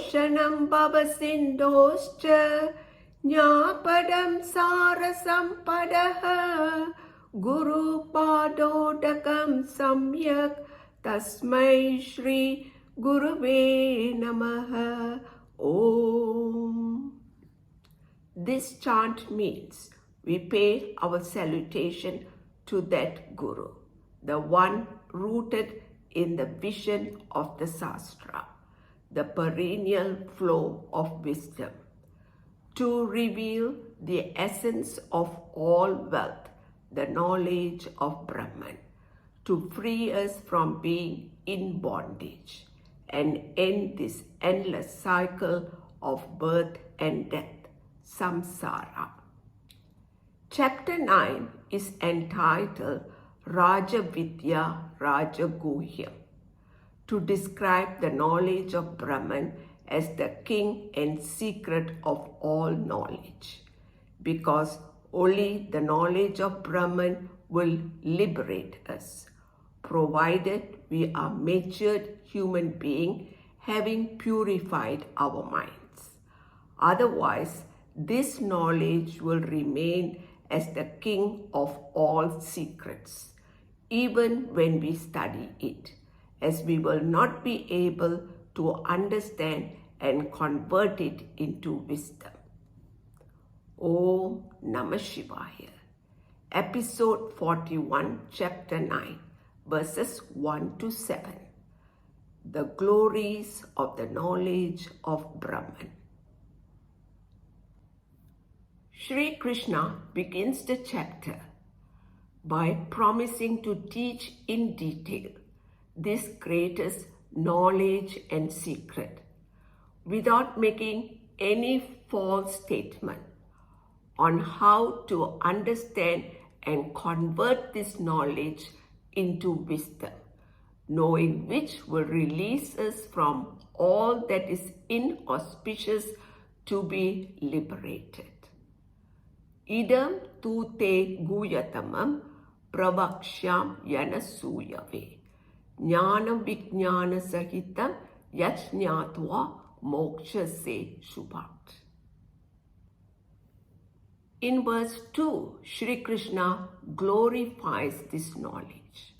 Poshanam Bhava Sindhoscha Jnapadam Sarasampadaha Guru Padodakam Samyak Tasmai Shri Guruve Namaha Om. This chant means we pay our salutation to that Guru, the one rooted in the vision of the Sastra, the perennial flow of wisdom, to reveal the essence of all wealth, the knowledge of Brahman, to free us from being in bondage and end this endless cycle of birth and death, samsara. Chapter 9 is entitled Raja Vidya Raja Guhyam, to describe the knowledge of Brahman as the king and secret of all knowledge, because only the knowledge of Brahman will liberate us, provided we are matured human beings having purified our minds. Otherwise, this knowledge will remain as the king of all secrets, even when we study it, as we will not be able to understand and convert it into wisdom. Om Namah Shivaya. Episode 41, Chapter 9, verses 1 to 7. The glories of the knowledge of Brahman. Sri Krishna begins the chapter by promising to teach in detail this greatest knowledge and secret without making any false statement on how to understand and convert this knowledge into wisdom, knowing which will release us from all that is inauspicious to be liberated. Idam tu te guyatamam pravakshyam yanasuyave jnanam vijnana sahitam yajñatva moksha se shubhat. In verse 2, Sri Krishna glorifies this knowledge.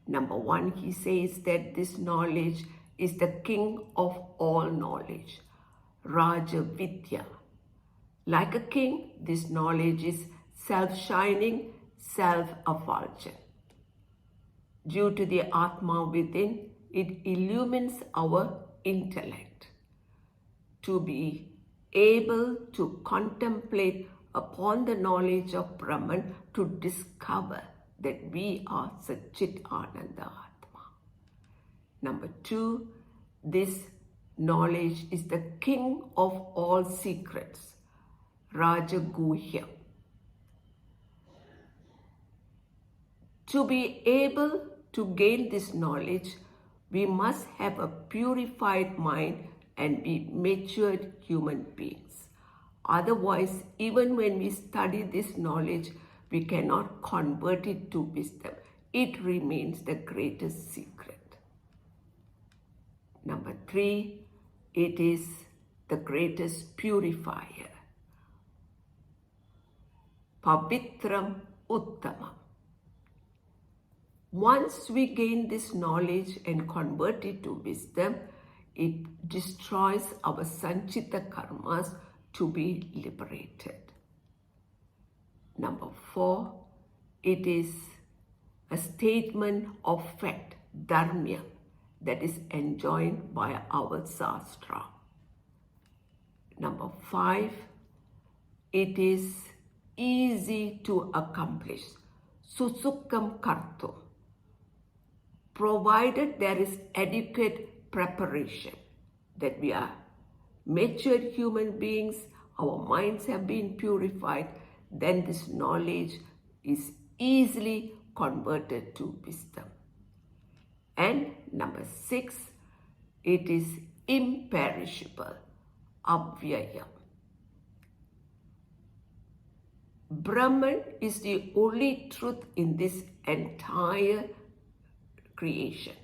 Number 1, he says that this knowledge is the king of all knowledge, Raja Vidya. Like a king, this knowledge is self-shining, self-effulgent. Due to the Atma within, it illumines our intellect to be able to contemplate upon the knowledge of Brahman, to discover that we are Satchit Ananda Atma. Number 2, this knowledge is the king of all secrets, Raja Guhyam. To be able to gain this knowledge, we must have a purified mind and be matured human beings. Otherwise, even when we study this knowledge, we cannot convert it to wisdom. It remains the greatest secret. Number 3, it is the greatest purifier. Pavitram Uttamam. Once we gain this knowledge and convert it to wisdom, it destroys our sanchita karmas to be liberated. Number 4, it is a statement of fact, dharmya, that is enjoined by our Sastra. Number 5, it is easy to accomplish, susukkam kartum, provided there is adequate preparation, that we are matured human beings, our minds have been purified, then this knowledge is easily converted to wisdom. And number 6, it is imperishable, avyayam. Brahman is the only truth in this entire creation,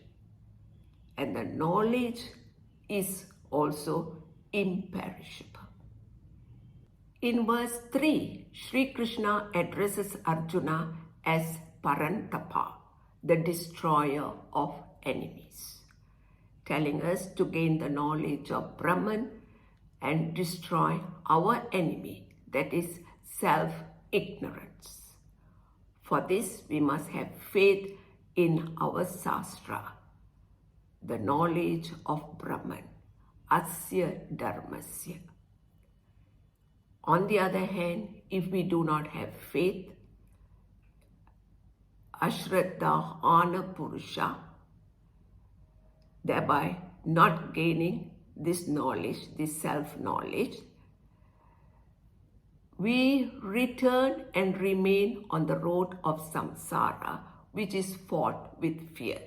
and the knowledge is also imperishable. In verse 3, Sri Krishna addresses Arjuna as Parantapa, the destroyer of enemies, telling us to gain the knowledge of Brahman and destroy our enemy, that is self-ignorance. For this, we must have faith in our Shastra, the knowledge of Brahman, Asya Dharmasya. On the other hand, if we do not have faith, Ashraddha Ana Purusha, thereby not gaining this knowledge, this self-knowledge, we return and remain on the road of samsara, which is fought with fear.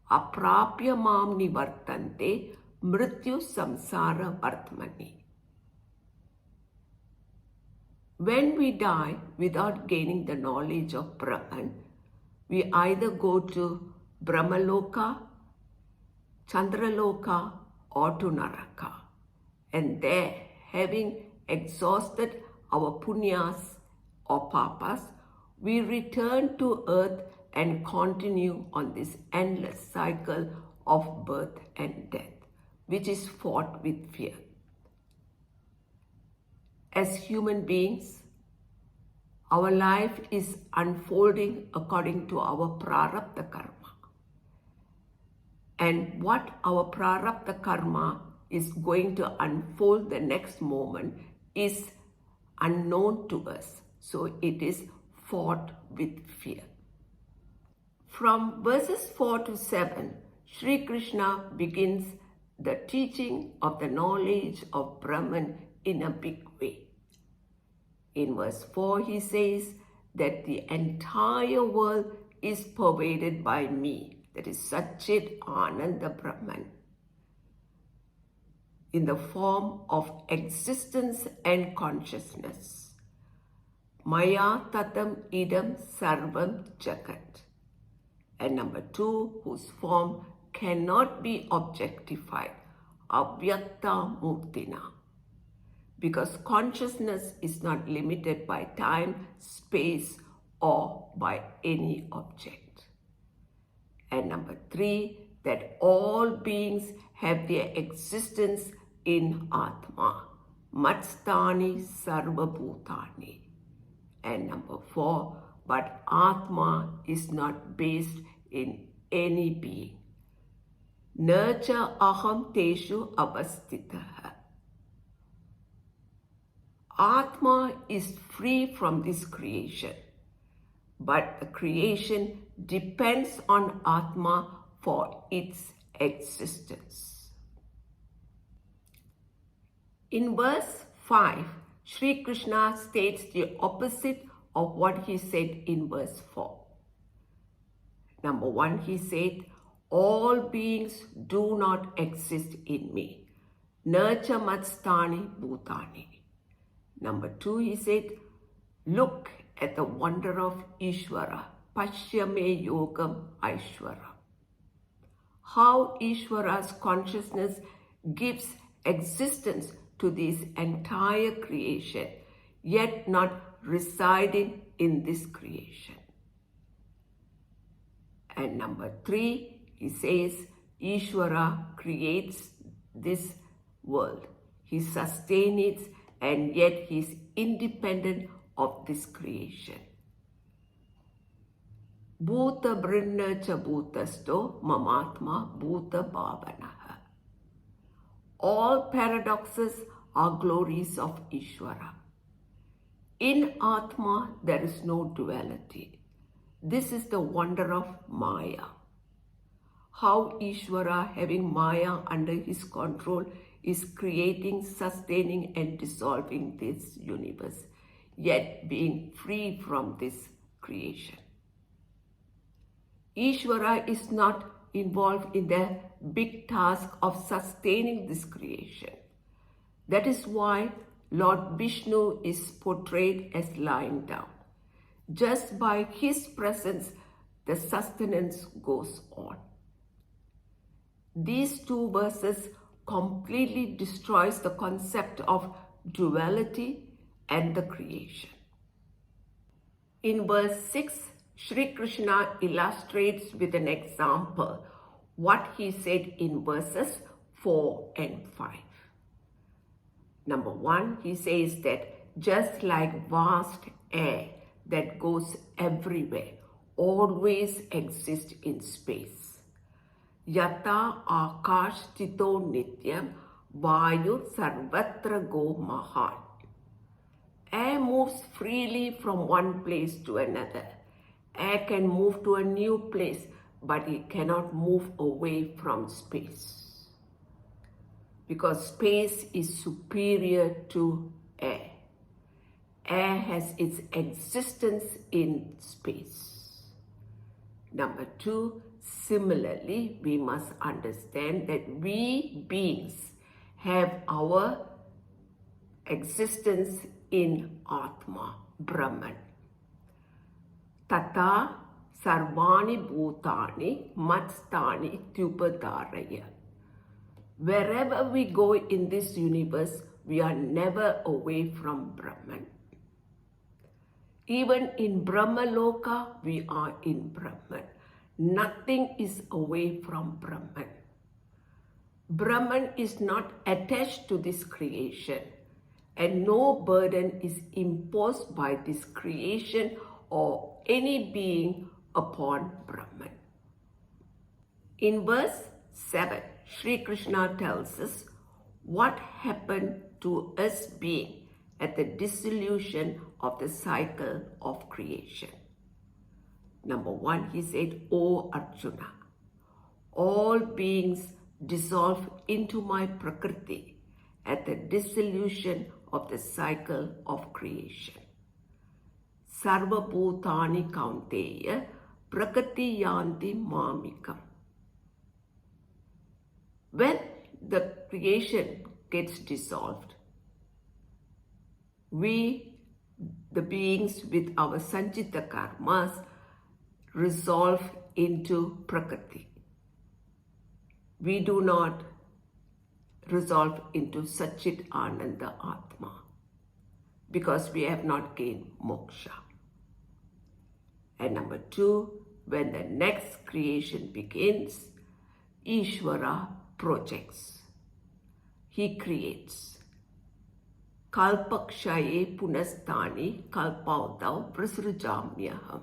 Aprapya mam nivartante mrityu samsara vartmani. When we die without gaining the knowledge of Brahman, we either go to Brahmaloka, Chandraloka, or to Naraka. And there, having exhausted our punyas or papas, we return to earth and continue on this endless cycle of birth and death, which is fought with fear. As human beings, our life is unfolding according to our prarabdha karma. And what our prarabdha karma is going to unfold the next moment is unknown to us. So it is fought with fear. From verses 4 to 7, Sri Krishna begins the teaching of the knowledge of Brahman in a big way. In verse 4, he says that the entire world is pervaded by me, that is Satchit Ananda Brahman, in the form of existence and consciousness. Maya tatam idam sarvam jagat. And number 2, whose form cannot be objectified, avyakta murtina. Because consciousness is not limited by time, space, or by any object. And number 3, that all beings have their existence in Atma, Matstani Sarvabhutani. And number 4, but Atma is not based in any being. Nacha aham teshu avastitaha. Atma is free from this creation, but the creation depends on Atma for its existence. In verse 5, Sri Krishna states the opposite of what he said in verse 4. Number 1, he said, all beings do not exist in me. Nacha matstani bhutani. Number 2, he said, look at the wonder of Ishvara, Pashyame Yogam Aishvara. How Ishvara's consciousness gives existence to this entire creation, yet not residing in this creation. And number 3, he says, Ishvara creates this world. He sustains it, and yet he is independent of this creation. Bhuta brinna cha bhutasto mamatma bhuta bhavanaha. All paradoxes are glories of Ishvara. In Atma, there is no duality. This is the wonder of Maya. How Ishvara, having Maya under his control, is creating, sustaining, and dissolving this universe, yet being free from this creation. Ishvara is not involved in the big task of sustaining this creation. That is why Lord Vishnu is portrayed as lying down. Just by his presence, the sustenance goes on. These 2 verses completely destroys the concept of duality and the creation. In verse 6, Sri Krishna illustrates with an example what he said in verses 4 and 5. Number 1, he says that just like vast air that goes everywhere, always exists in space. Yata akash chito nityam vayu sarvatra go mahat. Air moves freely from one place to another. Air can move to a new place, but it cannot move away from space. Because space is superior to air. Air has its existence in space. Number 2, similarly, we must understand that we beings have our existence in Atma, Brahman. Tata sarvani bhutani matstani tyupadaraya. Wherever we go in this universe, we are never away from Brahman. Even in Brahmaloka, we are in Brahman. Nothing is away from Brahman. Brahman is not attached to this creation, and no burden is imposed by this creation or any being upon Brahman. In verse 7, Sri Krishna tells us what happened to us being at the dissolution of the cycle of creation. Number 1, he said, O Arjuna, all beings dissolve into my Prakriti at the dissolution of the cycle of creation. Sarva Bhutani Kaunteya Prakriti Yanti Mamikam. When the creation gets dissolved, we, the beings with our Sanchita karmas, resolve into Prakriti. We do not resolve into Satchit Ananda Atma because we have not gained moksha. And number 2, when the next creation begins, Ishvara projects. He creates. Kalpakshaye punastani kalpaudau prasrujamyaham.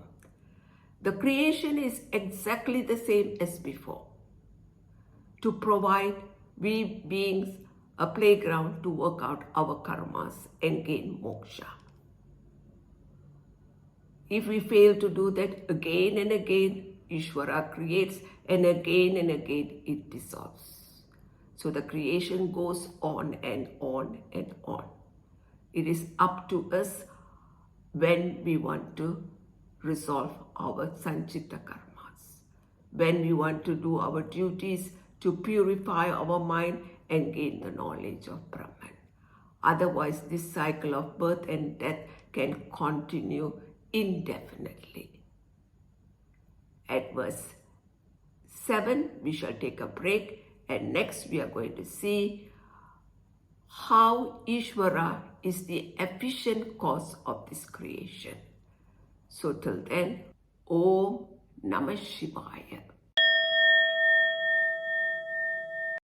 The creation is exactly the same as before, to provide we beings a playground to work out our karmas and gain moksha. If we fail to do that, again and again, Ishvara creates, and again it dissolves. So the creation goes on and on and on. It is up to us when we want to resolve our Sanchita karmas, when we want to do our duties to purify our mind and gain the knowledge of Brahman. Otherwise, this cycle of birth and death can continue indefinitely. At verse 7, we shall take a break, and next we are going to see how Ishvara is the efficient cause of this creation. So till then, Om Namah Shivaya.